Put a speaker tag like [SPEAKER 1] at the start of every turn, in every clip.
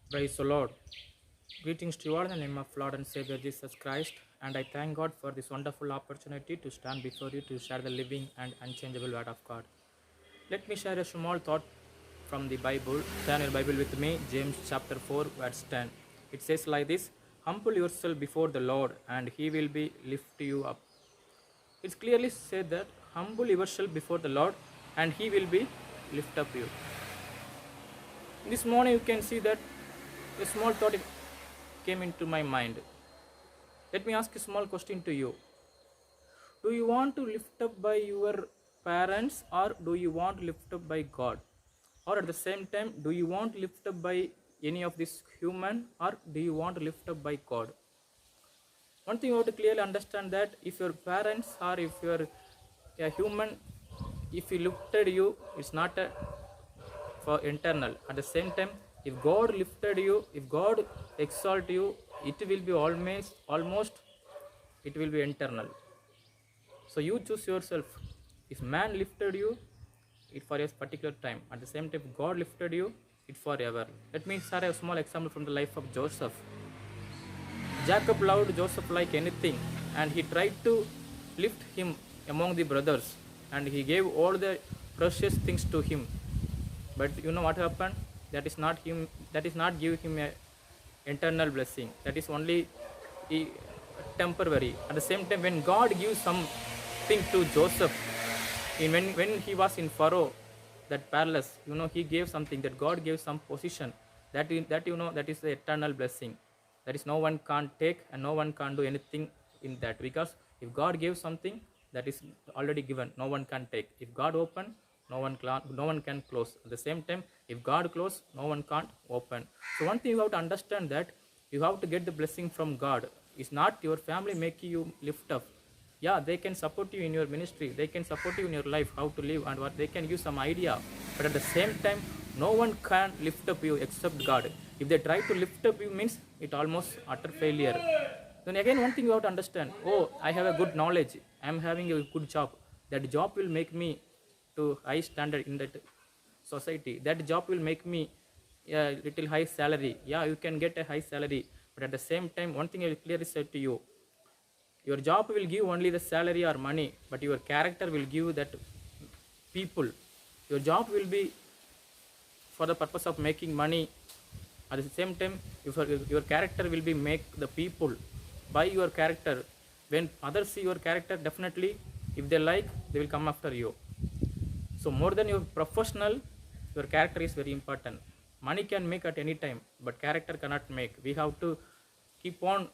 [SPEAKER 1] Praise the Lord. Greetings to you all in the name of Lord and Savior Jesus Christ. And I thank God for this wonderful opportunity to stand before you to share the living and unchangeable Word of God. Let me share a small thought from the Bible. Turn your Bible with me, James chapter 4, verse 10. It says like this: Humble yourself before the Lord, and He will be lift you up. It's clearly said that humble yourself before the Lord, and He will be lift up you. This morning you can see that a small thought came into my mind. Let me ask a small question to you. Do you want to lift up by your parents, or do you want to lift up by God? Or at the same time, do you want to lift up by any of this human, or do you want to lift up by God? One thing you have to clearly understand that if your parents or if you're a human, if he lifted you, it's not for internal. At the same time, if God lifted you, if God exalt you, it will be almost it will be internal. So you choose yourself. If man lifted you, it for a particular time. At the same time, God lifted you, it forever. Let me share a small example from the life of Joseph. Jacob loved Joseph like anything, and he tried to lift him among the brothers, and he gave all the precious things to him. But you know what happened? That is not him. That is not give him a internal blessing. That is only temporary. At the same time, when God gives something to Joseph, when he was in Pharaoh, that palace, he gave something. That God gave some position. That is the eternal blessing. That is no one can't take and no one can't do anything in that, because if God gives something, that is already given, no one can take. If God open, no one can close. At the same time, if God close, no one can't open. So one thing you have to understand, that you have to get the blessing from God. It's not your family making you lift up. Yeah, they can support you in your ministry, they can support you in your life, how to live and what, they can give some idea. But at the same time, no one can lift up you except God. If they try to lift up you, means it almost utter failure. Then again, one thing you have to understand, I have a good knowledge, I am having a good job. That job will make me to high standard in that society. That job will make me a little high salary. Yeah, you can get a high salary. But at the same time, one thing I will clearly say to you, your job will give only the salary or money, but your character will give that people. Your job will be for the purpose of making money. At the same time, your character will be make the people by your character. When others see your character, definitely, if they like, they will come after you. So more than your professional, your character is very important. Money can make at any time, but character cannot make. We have to keep on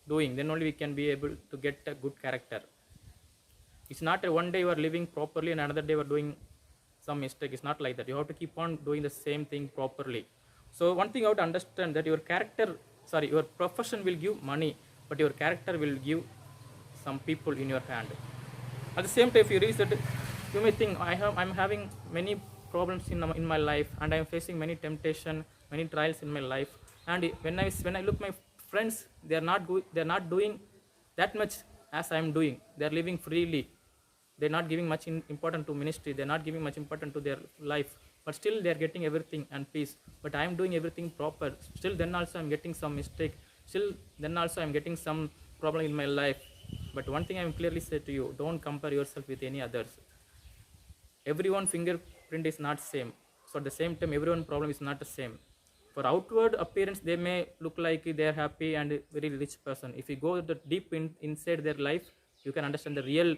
[SPEAKER 1] doing, then only we can be able to get a good character. It's not a one day you are living properly and another day you are doing some mistake. It's not like that. You have to keep on doing the same thing properly. So one thing you have to understand, that your profession will give money, but your character will give some people in your hand. At the same time, if you reach that, you may think, I'm having many problems in my life, and I'm facing many temptation, many trials in my life. And when I look my friends, they're not doing that much as I'm doing. They're living freely. They're not giving much importance to ministry. They're not giving much importance to their life. But still they're getting everything and peace. But I'm doing everything proper. Still then also I'm getting some mistake. Still then also I'm getting some problem in my life. But one thing I clearly say to you, don't compare yourself with any others. Everyone's fingerprint is not same. So at the same time, everyone's problem is not the same. For outward appearance, they may look like they're happy and very rich person. If you go deep inside their life, you can understand the real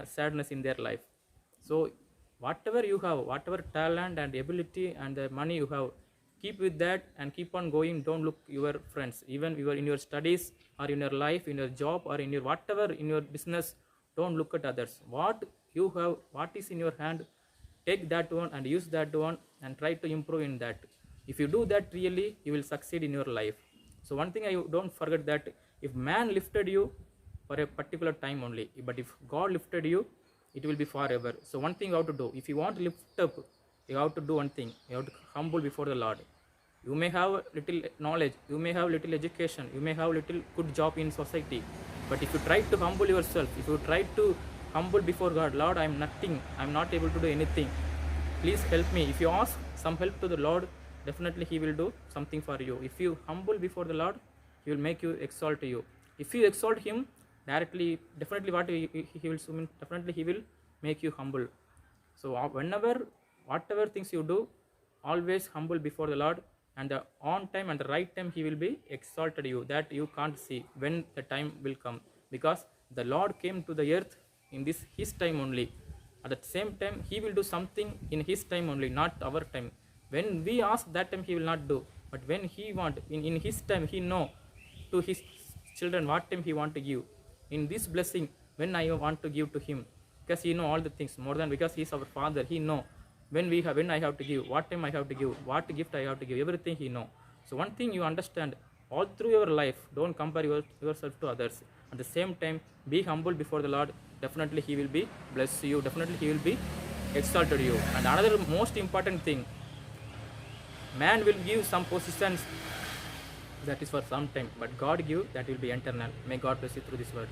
[SPEAKER 1] sadness in their life. So whatever you have, whatever talent and ability and the money you have, keep with that and keep on going. Don't look your friends. Even you are in your studies or in your life, in your job or in your whatever, in your business, don't look at others. What you have, what is in your hand, take that one and use that one and try to improve in that. If you do that, really you will succeed in your life. So one thing I don't forget, that if man lifted you for a particular time only, but if God lifted you, it will be forever. So one thing you have to do, if you want to lift up, you have to do one thing. You have to humble before the Lord. You may have little knowledge, you may have little education, you may have little good job in society, but if you try to humble yourself, if you try to humble before God. Lord, I am nothing, I am not able to do anything, please help me. If you ask some help to the Lord, definitely he will do something for you. If you humble before the Lord, he will make you exalt you. If you exalt him directly, definitely what he will definitely he will make you humble. So whenever, whatever things you do, always humble before the Lord, and the on time and the right time he will be exalted you, that you can't see when the time will come, because the Lord came to the earth in this his time only. At the same time he will do something in his time only, not our time. When we ask, that time he will not do, but when he want in his time, he know to his children what time he want to give. In this blessing, when I want to give to him, because he know all the things more than, because he is our father, he know when I have to give, what time I have to give, what gift I have to give, everything he know. So one thing you understand, all through your life, don't compare yourself to others. At the same time, be humble before the Lord, definitely he will be bless you, definitely he will be exalted you. And another most important thing, man will give some positions, that is for some time, but God give, that will be eternal. May God bless you through this word.